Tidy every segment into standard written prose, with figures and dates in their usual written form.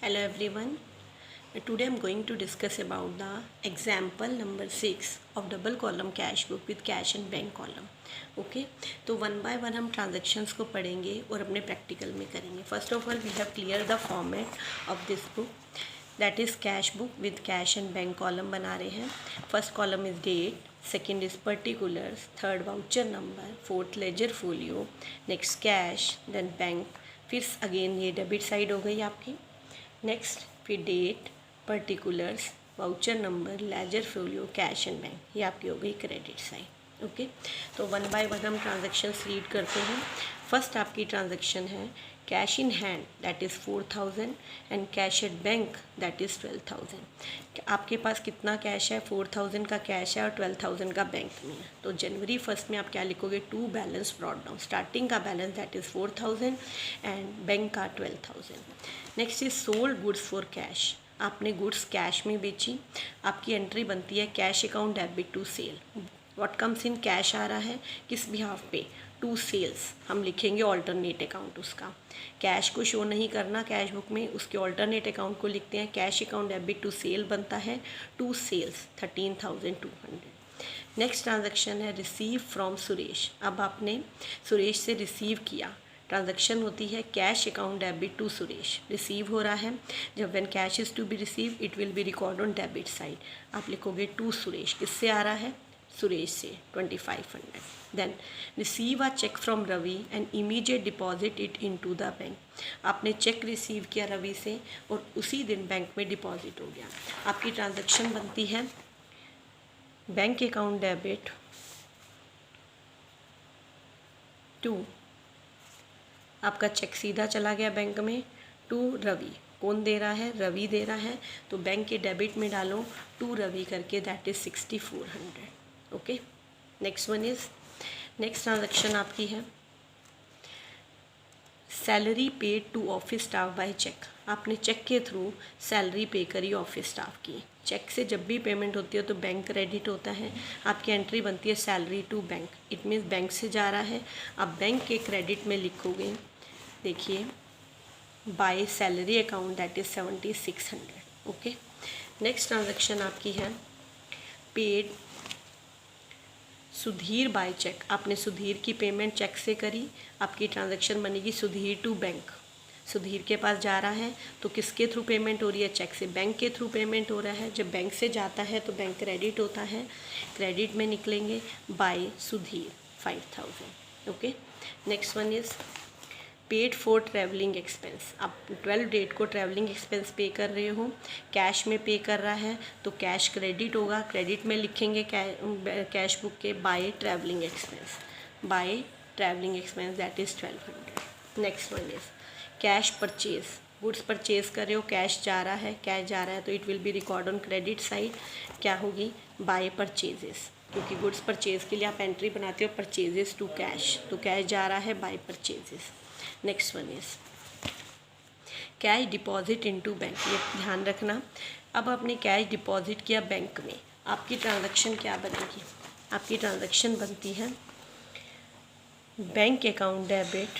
Hello everyone. Today I am going to discuss about the example number 6 of double column cash book with cash and bank column. Okay तो one by one हम transactions को पढ़ेंगे और अपने practical में करेंगे. First of all we have clear the format of this book, that is cash book with cash and bank column बना रहे हैं. First column is date, second is particulars, third voucher number, fourth ledger folio, next cash, then bank. फिर again ये debit side हो गई आपकी. Next फिर date, particulars, voucher number, ledger folio, cash and bank, ये आपकी हो गई क्रेडिट साइड. ओके तो वन बाय वन हम ट्रांजेक्शन्स रीड करते हैं. फर्स्ट आपकी ट्रांजेक्शन है cash in hand, that is 4000 and cash at bank, that is 12000. आपके पास कितना कैश है? 4000 का कैश है और 12000 का बैंक में है. तो जनवरी फर्स्ट में आप क्या लिखोगे? To balance brought down. Starting का balance that is 4000 and bank का 12000. Next is sold goods for cash. आपने गुड्स कैश में बेची. आपकी एंट्री बनती है cash account debit to sale. What comes in cash आ रहा है किस बिहाफ पे? To sales. हम लिखेंगे ऑल्टरनेट अकाउंट उसका. कैश को शो नहीं करना कैश बुक में, उसके ऑल्टरनेट अकाउंट को लिखते हैं. Cash account debit to sale बनता है टू सेल्स 13,200. नेक्स्ट ट्रांजेक्शन है रिसीव फ्रॉम सुरेश. अब आपने सुरेश से रिसीव किया. ट्रांजेक्शन होती है cash account debit to Suresh. Receive हो रहा है. जब when cash is to be receive it will be record on debit side. आप लिखोगे टू सुरेश. किससे आ रहा है? सुरेश से 2500. Then receive a cheque from Ravi and immediate deposit it into the bank. आपने चेक रिसीव किया रवि से और उसी दिन बैंक में डिपॉजिट हो गया. आपकी ट्रांजैक्शन बनती है बैंक अकाउंट डेबिट टू, आपका चेक सीधा चला गया बैंक में, टू रवि. कौन दे रहा है? रवि दे रहा है. तो बैंक के डेबिट में डालो टू रवि करके, that is 6400. Okay next one is, next transaction आपकी है salary paid to office staff by cheque. आपने चेक के थ्रू सैलरी पे करी ऑफिस स्टाफ की. चेक से जब भी पेमेंट होती है तो बैंक क्रेडिट होता है. आपकी एंट्री बनती है salary to bank. It means bank से जा रहा है. आप बैंक के क्रेडिट में लिखोगे, देखिए by salary account, that is 7600. Okay next transaction आपकी है पेड सुधीर बाय चेक. आपने सुधीर की पेमेंट चेक से करी. आपकी ट्रांजैक्शन बनेगी सुधीर टू बैंक. सुधीर के पास जा रहा है तो किसके थ्रू पेमेंट हो रही है? चेक से. बैंक के थ्रू पेमेंट हो रहा है. जब बैंक से जाता है तो बैंक क्रेडिट होता है. क्रेडिट में निकलेंगे by Sudhir 5000. Okay next one is paid for travelling expense. आप 12 डेट को ट्रैवलिंग एक्सपेंस पे कर रहे हो, कैश में पे कर रहा है तो कैश क्रेडिट होगा. क्रेडिट में लिखेंगे कैश बुक के bye travelling expense, bye travelling expense, that is 1200. Next one is cash purchase. Goods purchase कर रहे हो, कैश जा रहा है, कैश जा रहा है तो it will be record on credit side. क्या होगी? बाय परचेजेस, क्योंकि गुड्स परचेज के लिए आप एंट्री बनाते हो परचेजेस टू कैश, तो कैश जा रहा है by purchases. Next one is cash deposit into bank. ये ध्यान रखना. अब आपने कैश डिपॉजिट किया बैंक में. आपकी ट्रांजैक्शन क्या बनेगी? आपकी ट्रांजैक्शन बनती है bank account debit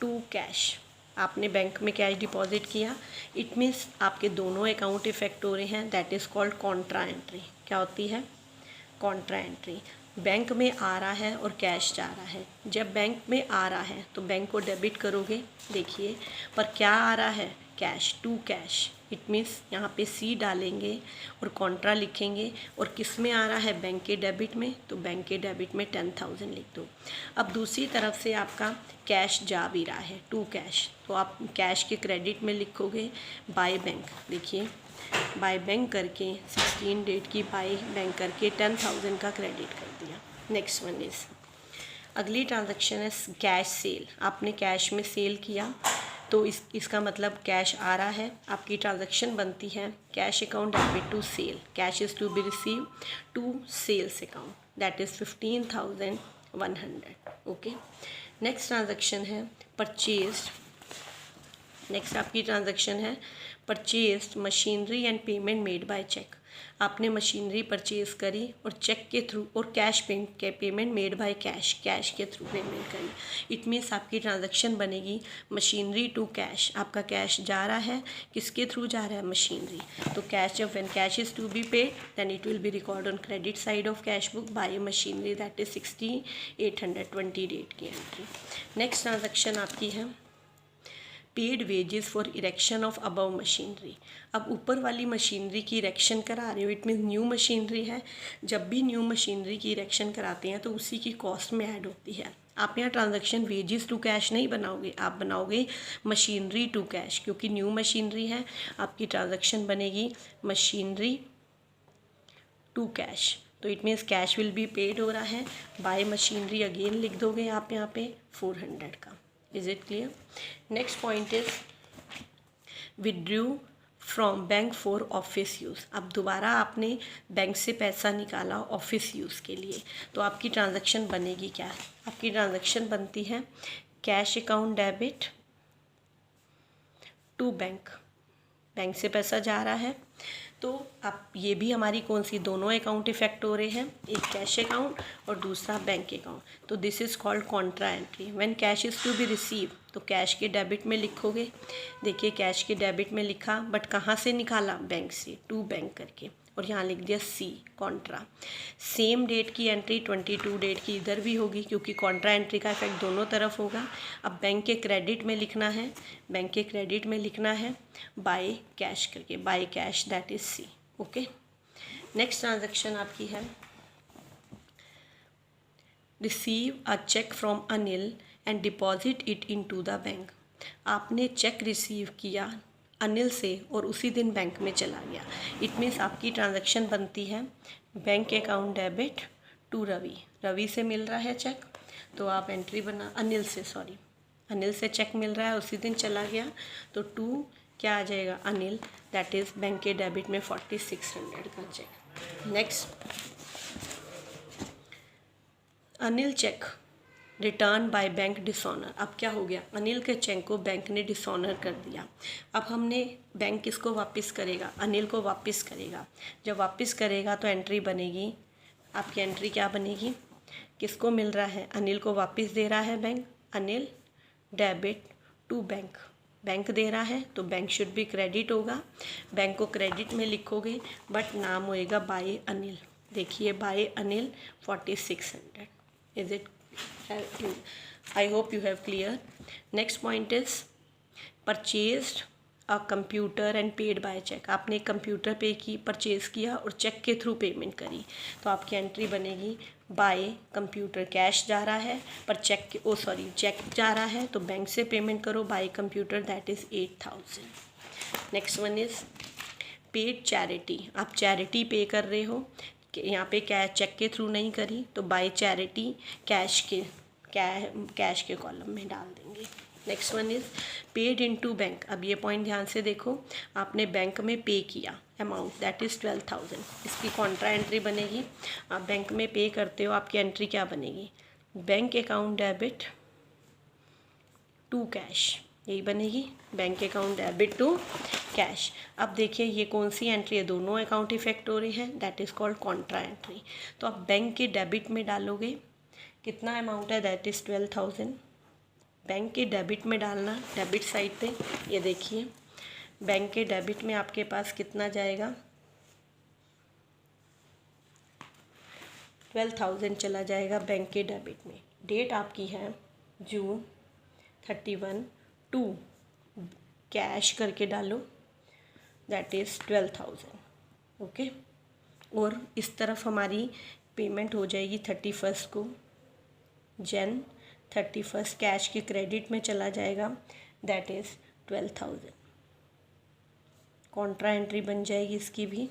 to cash. आपने बैंक में कैश डिपॉजिट किया. इट मीन्स आपके दोनों अकाउंट इफेक्ट हो रहे हैं. That is called contra entry. क्या होती है? Contra entry. बैंक में आ रहा है और कैश जा रहा है. जब बैंक में आ रहा है तो बैंक को डेबिट करोगे. देखिए पर क्या आ रहा है? Cash to cash. It means यहाँ पे सी डालेंगे और कॉन्ट्रा लिखेंगे. और किस में आ रहा है? बैंक के डेबिट में. तो बैंक के डेबिट में 10,000 लिख दो. अब दूसरी तरफ से आपका कैश जा भी रहा है टू कैश, तो आप कैश के क्रेडिट में लिखोगे बाय बैंक. देखिए बाय बैंक करके 16 डेट की बाय बैंक करके 10,000 का क्रेडिट कर दिया. नेक्स्ट वन इज अगली ट्रांजैक्शन है कैश सेल. आपने कैश में सेल किया तो इसका मतलब कैश आ रहा है. आपकी ट्रांजैक्शन बनती है cash account debit to sale. Cash is to be receive to sales account, that is 15,100. Okay next transaction है परचेज्ड नेक्स्ट आपकी ट्रांजैक्शन है purchase machinery and payment made by cheque. आपने मशीनरी परचेज करी और cheque के through और cash payment made by cash, cash के through payment करी। इट मीन्स आपकी ट्रांजैक्शन बनेगी मशीनरी टू कैश। आपका कैश जा रहा है, किसके थ्रू जा रहा है? मशीनरी। तो कैश, जब when cash is to be paid then it will be record on credit side of cash book by machinery, that is 6820 date की एंट्री। नेक्स्ट ट्रांजैक्शन आपकी है paid wages for erection of above machinery. अब ऊपर वाली machinery की erection करा रहे हो, इट मीन्स न्यू मशीनरी है। जब भी न्यू मशीनरी की इरेक्शन कराते हैं तो उसी की कॉस्ट में ऐड होती है। आप यहाँ ट्रांजैक्शन वेजेस टू कैश नहीं बनाओगे, आप बनाओगे मशीनरी टू कैश, क्योंकि न्यू मशीनरी है। आपकी ट्रांजैक्शन बनेगी मशीनरी टू कैश। तो it means cash will be paid हो रहा है, बाय मशीनरी अगेन लिख दोगे आप यहाँ पे 400 का। Is it clear? Next point is withdrew from bank for office use. अब दोबारा आपने बैंक से पैसा निकाला ऑफिस यूज़ के लिए, तो आपकी ट्रांजैक्शन बनेगी क्या? आपकी ट्रांजैक्शन बनती है cash account debit to bank. Bank से पैसा जा रहा है, तो अब ये भी हमारी कौन सी, दोनों अकाउंट इफेक्ट हो रहे हैं, एक कैश अकाउंट और दूसरा बैंक अकाउंट। तो this is called contra entry. When cash is to be receive, तो कैश के डेबिट में लिखोगे। देखिए कैश के डेबिट में लिखा, बट कहाँ से निकाला? बैंक से, टू बैंक करके, और यहाँ लिख दिया सी कॉन्ट्रा। सेम डेट की एंट्री 22 डेट की इधर भी होगी, क्योंकि कॉन्ट्रा एंट्री का इफेक्ट दोनों तरफ होगा। अब बैंक के क्रेडिट में लिखना है, बैंक के क्रेडिट में लिखना है बाय कैश करके, by cash, that is C. Okay. Next transaction आपकी है receive a cheque from Anil and deposit it into the bank. आपने चेक रिसीव किया अनिल से और उसी दिन बैंक में चला गया। इट मीन्स आपकी ट्रांजैक्शन बनती है bank account debit to Ravi. Ravi से मिल रहा है चेक, तो आप एंट्री बना, अनिल से, सॉरी, अनिल से चेक मिल रहा है, उसी दिन चला गया, तो टू क्या आ जाएगा? अनिल, दैट इज़ बैंक के डेबिट में 4600 का cheque. Next Anil cheque return by bank dishonour. अब क्या हो गया? अनिल के चेक को बैंक ने डिसऑनर कर दिया। अब हमने, बैंक किसको वापस करेगा? अनिल को वापस करेगा। जब वापस करेगा तो एंट्री बनेगी, आपकी एंट्री क्या बनेगी? किसको मिल रहा है? अनिल को वापस दे रहा है bank, Anil debit to bank. Bank दे रहा है तो बैंक शुड बी क्रेडिट होगा, बैंक को क्रेडिट में लिखोगे, बट नाम होएगा बाय अनिल। देखिए by Anil 4600। Is it? I hope you have clear. Next point is purchased a computer and paid by check. आपने कंप्यूटर पे की, परचेज किया और चेक के थ्रू पेमेंट करी, तो आपकी एंट्री बनेगी बाय कंप्यूटर। कैश जा रहा है पर चेक, चेक जा रहा है तो बैंक से पेमेंट करो bye computer, that is 8000। Next one is paid charity. आप चैरिटी पे कर रहे हो, यहाँ पे चेक के थ्रू नहीं करी, तो बाय चैरिटी कैश के कॉलम में डाल देंगे। Next one is paid into bank. अब ये पॉइंट ध्यान से देखो, आपने बैंक में पे किया अमाउंट, दैट इज़ 12000, इसकी कॉन्ट्रा एंट्री बनेगी। आप बैंक में पे करते हो, आपकी एंट्री क्या बनेगी? Bank account debit to cash, यही बनेगी, bank account debit to cash. अब देखिए ये कौन सी एंट्री है? दोनों अकाउंट इफेक्ट हो रहे हैं, that is called contra entry. तो आप बैंक के डेबिट में डालोगे, कितना अमाउंट है? That is 12000। बैंक के डेबिट में डालना, डेबिट साइड पे, ये देखिए बैंक के डेबिट में आपके पास कितना जाएगा? 12000 चला जाएगा बैंक के डेबिट में। डेट आपकी है जून 31, टू कैश करके डालो, दैट इज़ 12000। ओके। और इस तरफ हमारी पेमेंट हो जाएगी 31 को, जन 31 कैश के क्रेडिट में चला जाएगा, दैट इज़ 12000। कॉन्ट्रा एंट्री बन जाएगी इसकी भी।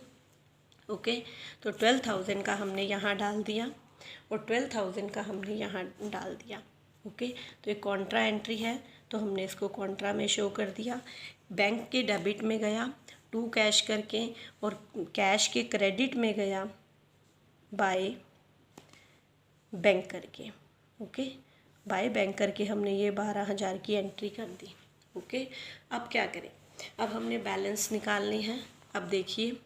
ओके। तो 12000 का हमने यहाँ डाल दिया और 12000 का हमने यहाँ डाल दिया। ओके। तो एक कॉन्ट्रा एंट्री है, तो हमने इसको कॉन्ट्रा में शो कर दिया। बैंक के डेबिट में गया टू कैश करके, और कैश के क्रेडिट में गया बाय बैंक करके। ओके। बाय बैंक करके हमने ये 12000 की एंट्री कर दी। ओके, अब क्या करें, अब हमने बैलेंस निकालने हैं। अब देखिए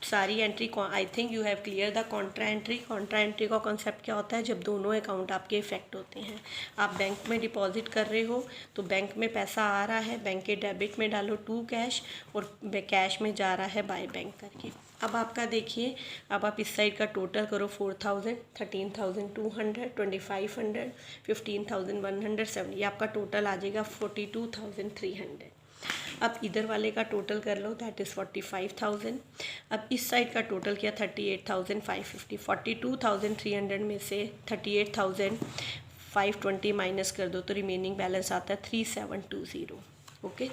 सारी entry, I think you have clear the Contra entry. Contra entry का कॉन्सेप्ट क्या होता है, जब दोनों अकाउंट आपके इफेक्ट होते हैं। आप बैंक में डिपॉजिट कर रहे हो तो बैंक में पैसा आ रहा है, बैंक के डेबिट में डालो टू कैश, और कैश में जा रहा है बाय बैंक करके। अब आपका देखिए, अब आप इस साइड का टोटल करो, 4000, 13200, 2500, 15107, ये आपका टोटल आ जाएगा 42300। अब इधर वाले का टोटल कर लो, दैट इज़ 45,000। अब इस साइड का टोटल किया 38,550। 42,300 में से 38,520 माइनस कर दो तो रिमेनिंग बैलेंस आता है 3720। ओके,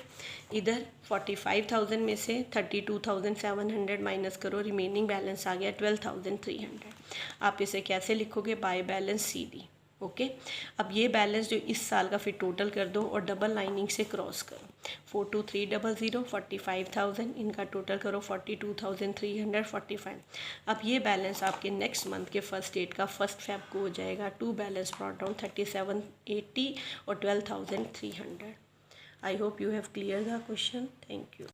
इधर 45,000 में से 32,700 माइनस करो, रिमेनिंग बैलेंस आ गया 12,300। आप इसे कैसे लिखोगे, बाय बैलेंस CD। ओके, अब ये बैलेंस जो इस साल का फिर टोटल कर दो और डबल लाइनिंग से क्रॉस करो। 42300, 45,000, इनका टोटल करो 42,345। अब ये बैलेंस आपके नेक्स्ट मंथ के फर्स्ट डेट का 1 Feb को हो जाएगा। टू बैलेंस ब्रॉट डाउन 3780 और 12,300। I hope you have clear the question. Thank you.